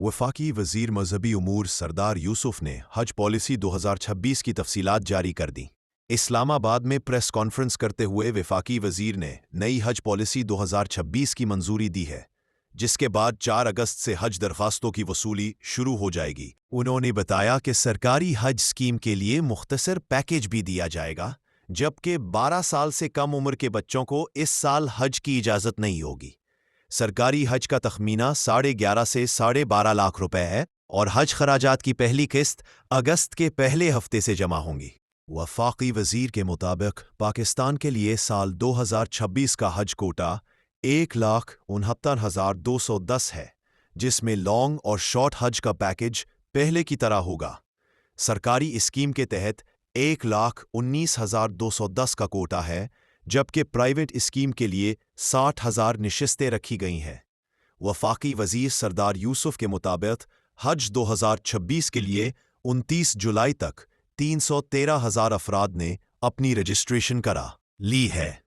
वफाकी वज़ीर मजहबी उमूर सरदार यूसुफ ने हज पॉलिसी 2026 की तफसीलात जारी कर दी। इस्लामाबाद में प्रेस कॉन्फ्रेंस करते हुए वफाकी वज़ीर ने नई हज पॉलिसी 2026 की मंजूरी दी है, जिसके बाद 4 अगस्त से हज दरखास्तों की वसूली शुरू हो जाएगी। उन्होंने बताया कि सरकारी हज स्कीम के लिए मुख्तसर पैकेज भी दिया जाएगा, जबकि 12 साल से कम उम्र के बच्चों को इस साल हज की इजाज़त नहीं होगी। सरकारी हज का तखमीना 11.5 से 12.5 लाख रुपए है और हज खराजात की पहली किस्त अगस्त के पहले हफ्ते से जमा होंगी। वफाकी वज़ीर के मुताबिक पाकिस्तान के लिए साल 2026 का हज कोटा 1,69,210 है, जिसमें लॉन्ग और शॉर्ट हज का पैकेज पहले की तरह होगा। सरकारी स्कीम के तहत 1,19,210 का कोटा है, जबकि प्राइवेट स्कीम के लिए 60,000 निशिस्तें रखी गई हैं। वफाकी वज़ीर सरदार यूसुफ के मुताबिक हज 2026 के लिए 29 जुलाई तक 313,000 अफराद ने अपनी रजिस्ट्रेशन करा ली है।